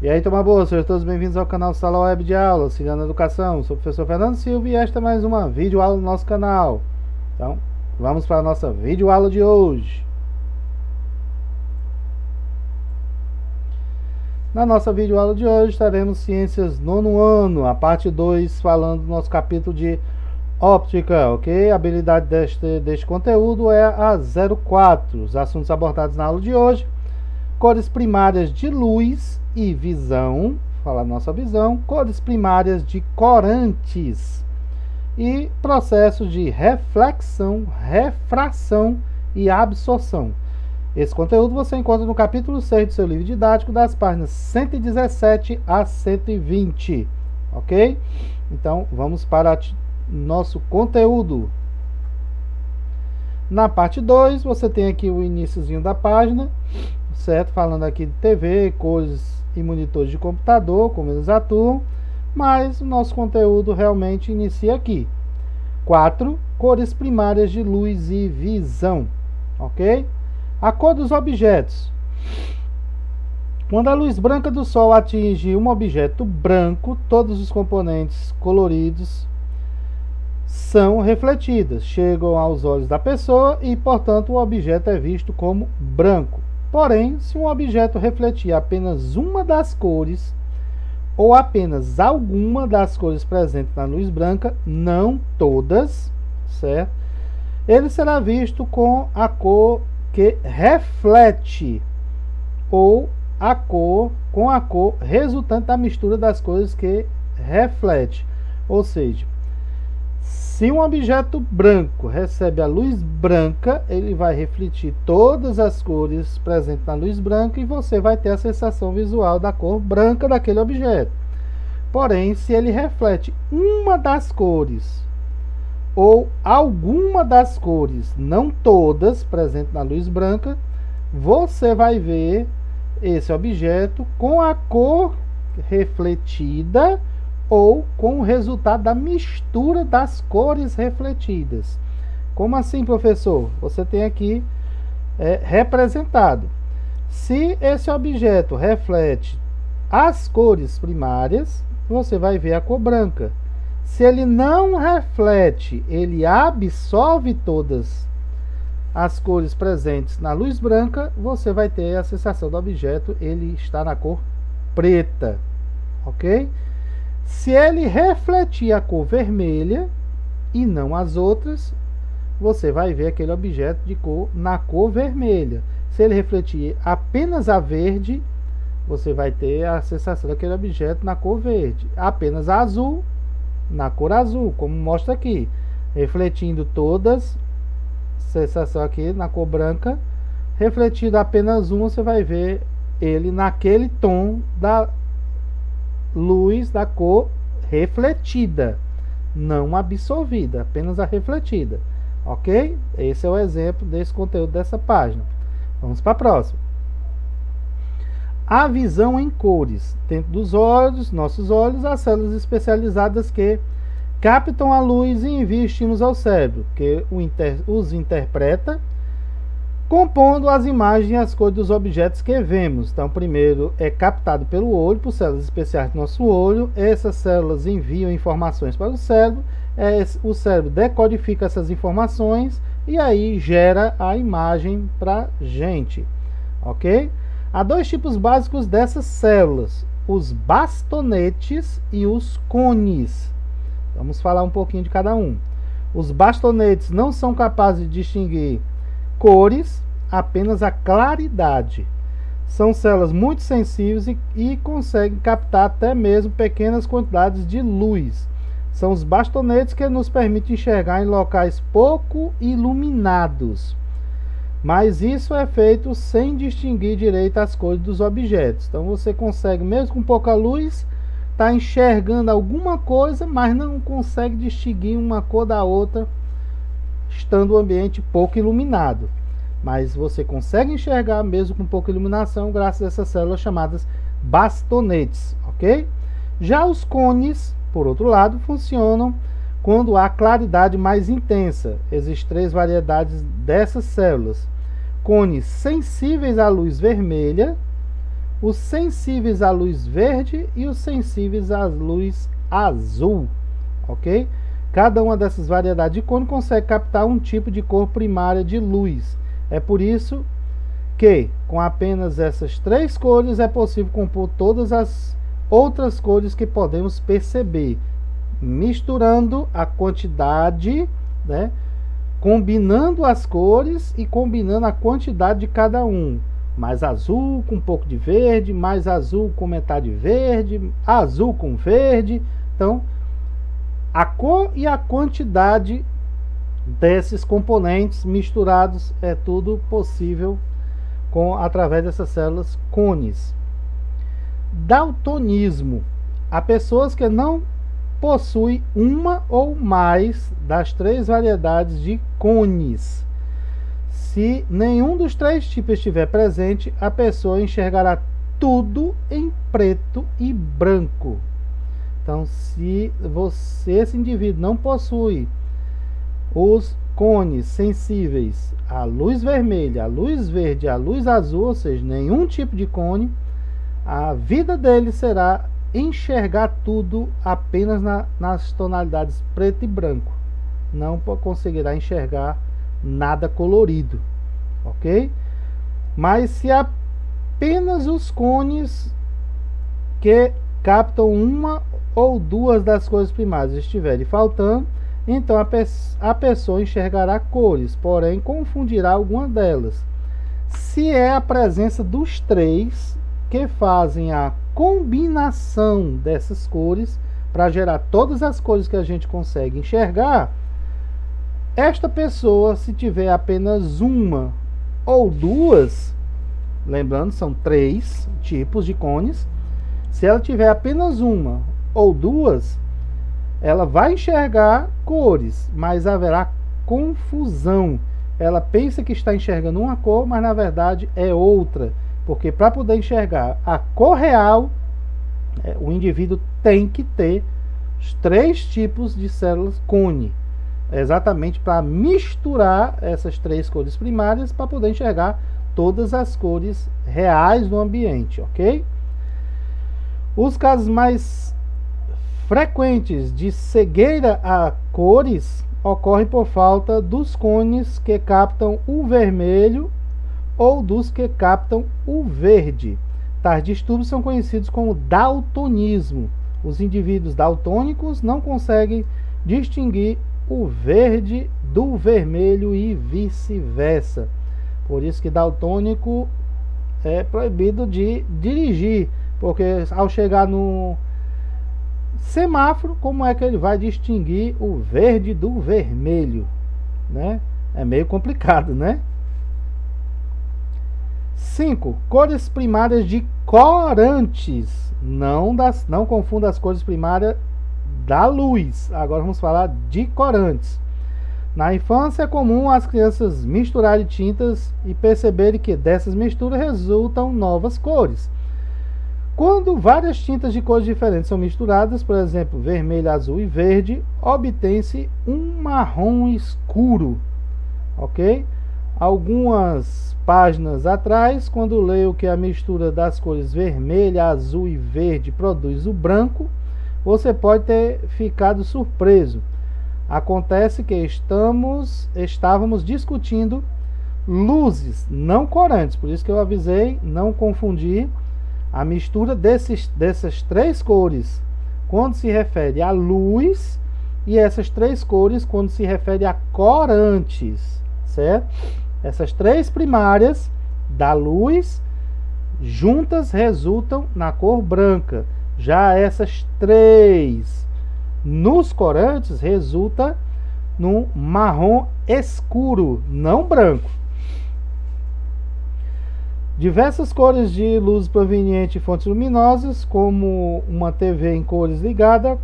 E aí, turma boa, sejam todos bem-vindos ao canal Sala Web de Aula, Auxiliando a Educação. Sou o professor Fernando Silva e esta é mais uma videoaula no nosso canal. Então, vamos para a nossa videoaula de hoje. Na nossa videoaula de hoje estaremos Ciências nono ano, a parte 2, falando do nosso capítulo de óptica, ok? A habilidade deste conteúdo é a 04. Os assuntos abordados na aula de hoje: cores primárias de luz e visão, falar nossa visão, cores primárias de corantes e processos de reflexão, refração e absorção. Esse conteúdo você encontra no capítulo 6 do seu livro didático, das páginas 117 a 120, ok? Então, vamos para nosso conteúdo. Na parte 2, você tem aqui o iniciozinho da página, certo? Falando aqui de TV, cores e monitores de computador, como eles atuam, mas o nosso conteúdo realmente inicia aqui. 4. Cores primárias de luz e visão, ok? A cor dos objetos. Quando a luz branca do Sol atinge um objeto branco, todos os componentes coloridos são refletidas, chegam aos olhos da pessoa e, portanto, o objeto é visto como branco. Porém, se um objeto refletir apenas uma das cores ou apenas alguma das cores presentes na luz branca, não todas, certo? Ele será visto com a cor que reflete ou com a cor resultante da mistura das cores que reflete. Ou seja, se um objeto branco recebe a luz branca, ele vai refletir todas as cores presentes na luz branca e você vai ter a sensação visual da cor branca daquele objeto. Porém, se ele reflete uma das cores ou alguma das cores, não todas, presentes na luz branca, você vai ver esse objeto com a cor refletida ou com o resultado da mistura das cores refletidas. Como assim, professor? Você tem aqui representado. Se esse objeto reflete as cores primárias, você vai ver a cor branca. Se ele não reflete, ele absorve todas as cores presentes na luz branca, você vai ter a sensação do objeto, ele está na cor preta, ok? Se ele refletir a cor vermelha e não as outras, você vai ver aquele objeto na cor vermelha. Se ele refletir apenas a verde, você vai ter a sensação daquele objeto na cor verde. Apenas a azul, na cor azul, como mostra aqui. Refletindo todas, sensação aqui na cor branca. Refletido apenas um, você vai ver ele naquele tom da luz da cor refletida, não absorvida, apenas a refletida, ok? Esse é o exemplo desse conteúdo dessa página. Vamos para a próxima. A visão em cores. Dentro dos olhos, nossos olhos, as células especializadas que captam a luz e enviam estímulos ao cérebro, que os interpreta, compondo as imagens e as cores dos objetos que vemos. Então, primeiro é captado pelo olho, por células especiais do nosso olho. Essas células enviam informações para o cérebro. O cérebro decodifica essas informações e aí gera a imagem para a gente, ok? Há dois tipos básicos dessas células: os bastonetes e os cones. Vamos falar um pouquinho de cada um. Os bastonetes não são capazes de distinguir cores, apenas a claridade. São células muito sensíveis e conseguem captar até mesmo pequenas quantidades de luz. São os bastonetes que nos permitem enxergar em locais pouco iluminados. Mas isso é feito sem distinguir direito as cores dos objetos. Então você consegue, mesmo com pouca luz, estar enxergando alguma coisa, mas não consegue distinguir uma cor da outra, estando o ambiente pouco iluminado. Mas você consegue enxergar mesmo com pouca iluminação, graças a essas células chamadas bastonetes, ok? Já os cones, por outro lado, funcionam quando há claridade mais intensa. Existem 3 variedades dessas células: cones sensíveis à luz vermelha, os sensíveis à luz verde e os sensíveis à luz azul, ok? Cada uma dessas variedades de cone consegue captar um tipo de cor primária de luz. É por isso que, com apenas essas 3 cores, é possível compor todas as outras cores que podemos perceber, misturando a quantidade, né? Combinando as cores e combinando a quantidade de cada um. Mais azul com um pouco de verde, mais azul com metade verde, azul com verde. Então, a cor e a quantidade desses componentes misturados é tudo possível através dessas células cones. Daltonismo. Há pessoas que não possuem uma ou mais das 3 variedades de cones. Se nenhum dos 3 tipos estiver presente, a pessoa enxergará tudo em preto e branco. Então, se esse indivíduo não possui os cones sensíveis à luz vermelha, à luz verde, à luz azul, ou seja, nenhum tipo de cone, a vida dele será enxergar tudo apenas nas tonalidades preto e branco. Não conseguirá enxergar nada colorido, ok? Mas se apenas os cones que captam uma ou 2 das cores primárias estiverem faltando, então a pessoa enxergará cores, porém confundirá alguma delas. Se é a presença dos 3 que fazem a combinação dessas cores para gerar todas as cores que a gente consegue enxergar, esta pessoa, se tiver apenas uma ou 2, lembrando, são 3 tipos de cones, se ela tiver apenas uma ou 2, ela vai enxergar cores, mas haverá confusão. Ela pensa que está enxergando uma cor, mas na verdade é outra. Porque para poder enxergar a cor real, o indivíduo tem que ter os 3 tipos de células cone. Exatamente para misturar essas 3 cores primárias para poder enxergar todas as cores reais do ambiente, ok? Os casos mais frequentes de cegueira a cores ocorrem por falta dos cones que captam o vermelho ou dos que captam o verde. Tais distúrbios são conhecidos como daltonismo. Os indivíduos daltônicos não conseguem distinguir o verde do vermelho e vice-versa. Por isso que daltônico é proibido de dirigir, porque ao chegar no semáforo, como é que ele vai distinguir o verde do vermelho, né? É meio complicado, né? 5. Cores primárias de corantes. Não confunda as cores primárias da luz. Agora vamos falar de corantes. Na infância é comum as crianças misturarem tintas e perceberem que dessas misturas resultam novas cores. Quando várias tintas de cores diferentes são misturadas, por exemplo, vermelho, azul e verde, obtém-se um marrom escuro, ok? Algumas páginas atrás, quando leio que a mistura das cores vermelha, azul e verde produz o branco, você pode ter ficado surpreso. Acontece que estávamos discutindo luzes, não corantes, por isso que eu avisei não confundir a mistura dessas 3 cores quando se refere à luz e essas 3 cores quando se refere a corantes, certo? Essas 3 primárias da luz juntas resultam na cor branca. Já essas 3 nos corantes resulta no marrom escuro, não branco. Diversas cores de luz provenientes de fontes luminosas, como uma TV em cores ligada,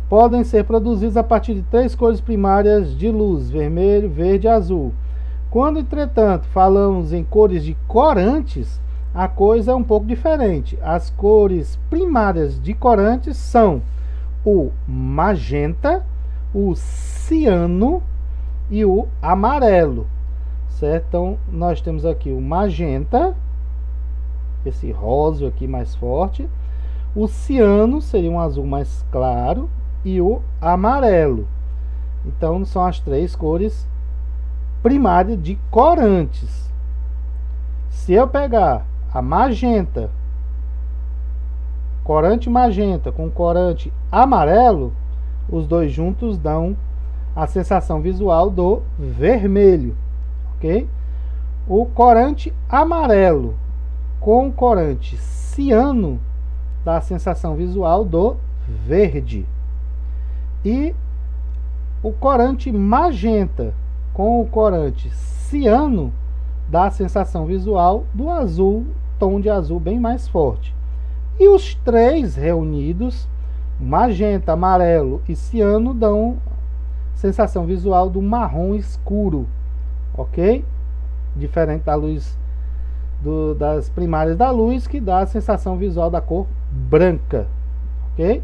podem ser produzidas a partir de 3 cores primárias de luz: vermelho, verde e azul. Quando, entretanto, falamos em cores de corantes, a coisa é um pouco diferente. As cores primárias de corantes são o magenta, o ciano e o amarelo, certo? Então, nós temos aqui o magenta, esse rosa aqui mais forte. O ciano seria um azul mais claro e o amarelo. Então são as três cores primárias de corantes. Se eu pegar a magenta, corante magenta com corante amarelo, os dois juntos dão a sensação visual do vermelho, ok? O corante amarelo com corante ciano dá a sensação visual do verde. E o corante magenta com o corante ciano dá a sensação visual do azul, tom de azul bem mais forte. E os três reunidos, magenta, amarelo e ciano, dão sensação visual do marrom escuro, ok? Diferente da luz das primárias da luz, que dá a sensação visual da cor branca, ok?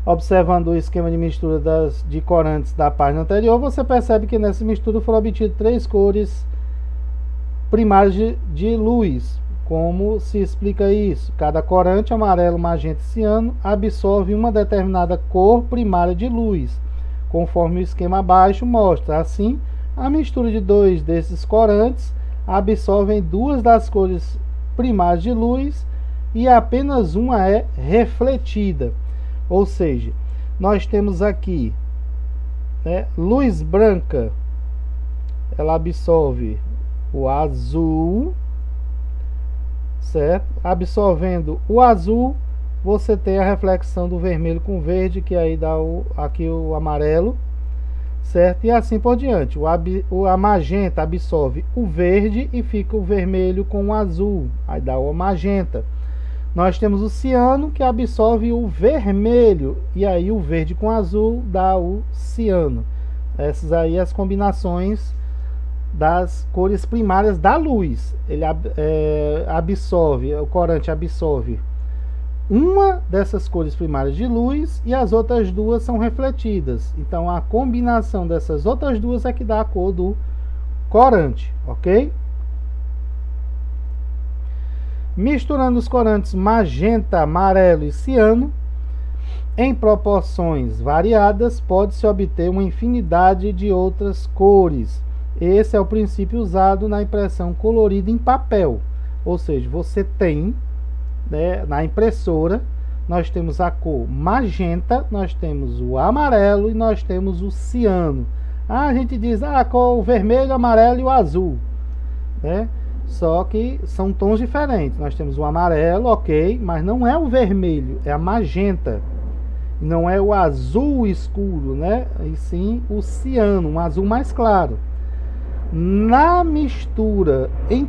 Observando o esquema de mistura de corantes da página anterior, você percebe que nessa mistura foram obtidas três cores primárias de luz. Como se explica isso? Cada corante, amarelo, magenta e ciano, absorve uma determinada cor primária de luz, conforme o esquema abaixo mostra. Assim, a mistura de dois desses corantes absorvem duas das cores primárias de luz e apenas uma é refletida. Ou seja, nós temos aqui, né, luz branca, ela absorve o azul, certo? Absorvendo o azul, você tem a reflexão do vermelho com verde, que aí dá aqui o amarelo, certo? E assim por diante. A magenta absorve o verde e fica o vermelho com o azul, aí dá o magenta. Nós temos o ciano, que absorve o vermelho, e aí o verde com azul dá o ciano. Essas aí as combinações das cores primárias da luz. Ele absorve, o corante absorve uma dessas cores primárias de luz e as outras duas são refletidas. Então a combinação dessas outras duas é que dá a cor do corante, ok? Misturando os corantes magenta, amarelo e ciano em proporções variadas, pode-se obter uma infinidade de outras cores. Esse é o princípio usado na impressão colorida em papel. Ou seja, você tem, né, na impressora, nós temos a cor magenta, nós temos o amarelo e nós temos o ciano. A gente diz, a cor vermelho, amarelo e o azul, né? Só que são tons diferentes. Nós temos o amarelo, ok, mas não é o vermelho, é a magenta. Não é o azul escuro, né? E sim o ciano, um azul mais claro. Na mistura em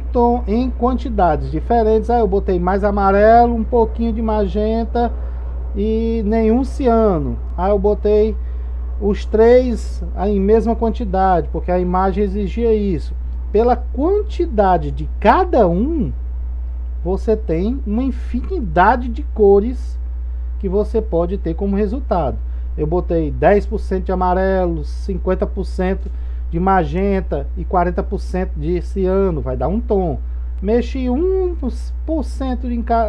quantidades diferentes, eu botei mais amarelo, um pouquinho de magenta e nenhum ciano. Aí eu botei os três em mesma quantidade, porque a imagem exigia isso. Pela quantidade de cada um, você tem uma infinidade de cores que você pode ter como resultado. Eu botei 10% de amarelo, 50% de magenta e 40% de ciano, vai dar um tom. Mexi 1%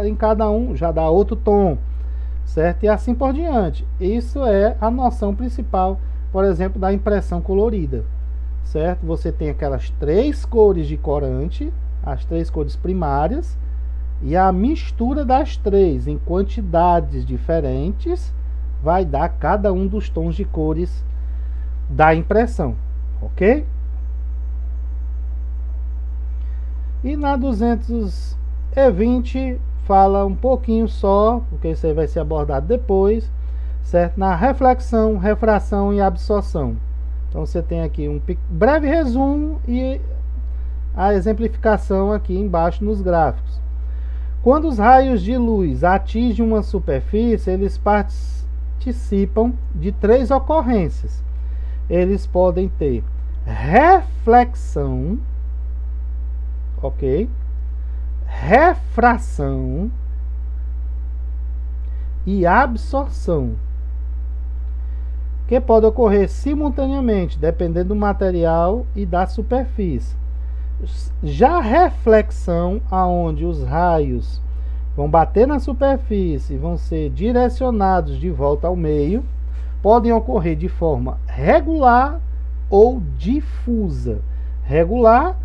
em cada um, já dá outro tom, certo? E assim por diante. Isso é a noção principal, por exemplo, da impressão colorida, certo? Você tem aquelas três cores de corante, as três cores primárias, e a mistura das três em quantidades diferentes vai dar cada um dos tons de cores da impressão, ok? E na 220 fala um pouquinho só, porque isso aí vai ser abordado depois, certo? Na reflexão, refração e absorção. Então você tem aqui um breve resumo e a exemplificação aqui embaixo nos gráficos. Quando os raios de luz atingem uma superfície, eles participam de três ocorrências. Eles podem ter reflexão, ok? Refração e absorção, que pode ocorrer simultaneamente, dependendo do material e da superfície. Já a reflexão, aonde os raios vão bater na superfície e vão ser direcionados de volta ao meio, podem ocorrer de forma regular ou difusa. Regular,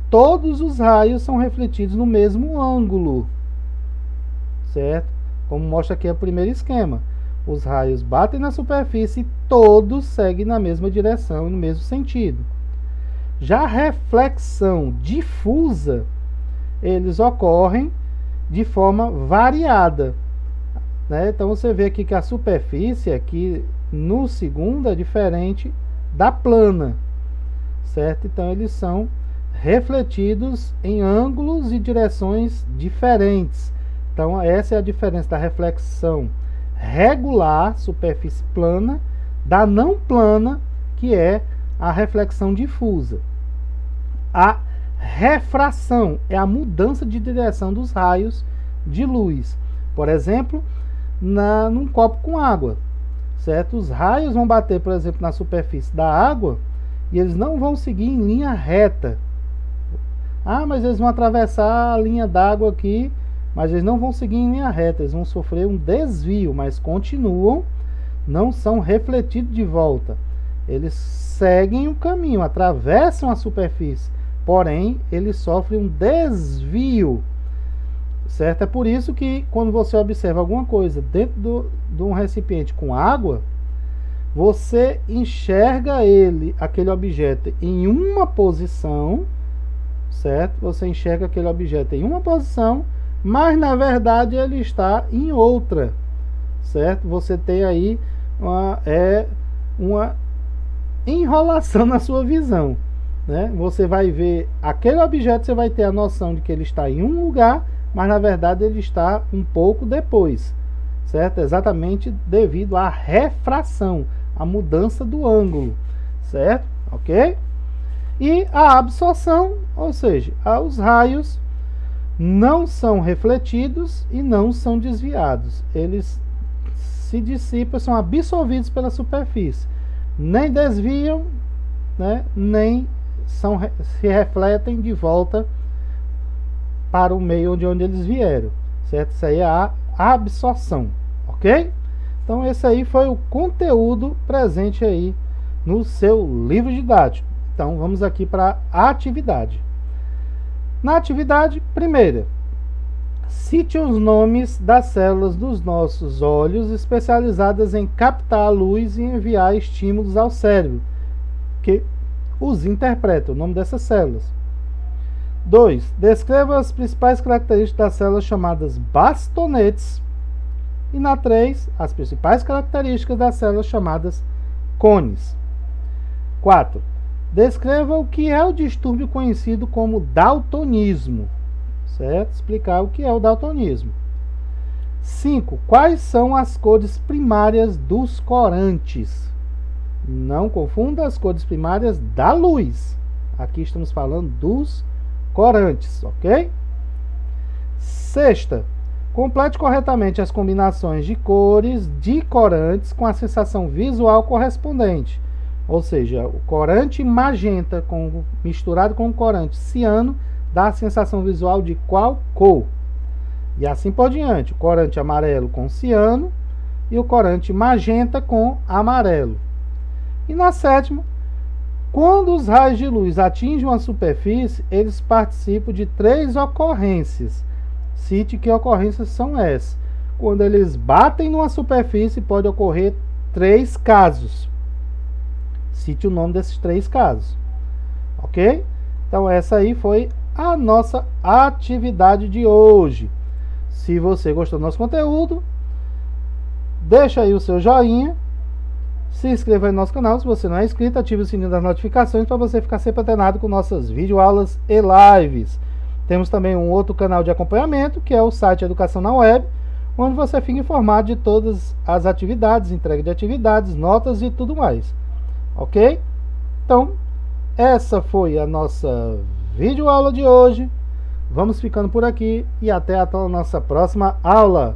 todos os raios são refletidos no mesmo ângulo, certo? Como mostra aqui o primeiro esquema. Os raios batem na superfície e todos seguem na mesma direção e no mesmo sentido. Já a reflexão difusa, eles ocorrem de forma variada, né? Então você vê aqui que a superfície aqui no segundo é diferente da plana, certo? Então eles são refletidos em ângulos e direções diferentes. Então essa é a diferença da reflexão regular, superfície plana, da não plana, que é a reflexão difusa. A refração é a mudança de direção dos raios de luz. Por exemplo, num copo com água, certo? Os raios vão bater, por exemplo, na superfície da água e eles não vão seguir em linha reta. Ah, mas eles vão atravessar a linha d'água aqui, mas eles não vão seguir em linha reta, eles vão sofrer um desvio, mas continuam, não são refletidos de volta. Eles seguem o caminho, atravessam a superfície, porém eles sofrem um desvio, certo? É por isso que quando você observa alguma coisa dentro de um recipiente com água, você enxerga aquele objeto em uma posição, certo? Você enxerga aquele objeto em uma posição, mas na verdade ele está em outra, certo? Você tem aí uma enrolação na sua visão, né? Você vai ver aquele objeto, você vai ter a noção de que ele está em um lugar, mas na verdade ele está um pouco depois, certo? Exatamente devido à refração, a mudança do ângulo, certo? Ok? E a absorção, ou seja, os raios não são refletidos e não são desviados. Eles se dissipam, são absorvidos pela superfície. Nem desviam, né, nem se refletem de volta para o meio de onde eles vieram, certo? Isso aí é a absorção, ok? Então esse aí foi o conteúdo presente aí no seu livro didático. Então vamos aqui para a atividade. Na atividade primeira, cite os nomes das células dos nossos olhos especializadas em captar a luz e enviar estímulos ao cérebro, que os interpreta, o nome dessas células. 2. Descreva as principais características das células chamadas bastonetes. E na 3, as principais características das células chamadas cones. 4. Descreva o que é o distúrbio conhecido como daltonismo, certo? Explicar o que é o daltonismo. 5. Quais são as cores primárias dos corantes? Não confunda as cores primárias da luz. Aqui estamos falando dos corantes, ok? 6. Complete corretamente as combinações de cores de corantes com a sensação visual correspondente. Ou seja, o corante magenta misturado com o corante ciano dá a sensação visual de qual cor? E assim por diante. O corante amarelo com ciano e o corante magenta com amarelo. E na 7ª, quando os raios de luz atingem uma superfície, eles participam de 3 ocorrências. Cite que ocorrências são essas. Quando eles batem numa superfície, pode ocorrer 3 casos. Cite o nome desses 3 casos. Ok? Então essa aí foi a nossa atividade de hoje. Se você gostou do nosso conteúdo, deixa aí o seu joinha. Se inscreva aí no nosso canal. Se você não é inscrito, ative o sininho das notificações para você ficar sempre antenado com nossas videoaulas e lives. Temos também um outro canal de acompanhamento, que é o site Educação na Web, onde você fica informado de todas as atividades, entrega de atividades, notas e tudo mais. Ok? Então, essa foi a nossa videoaula de hoje. Vamos ficando por aqui e até a nossa próxima aula.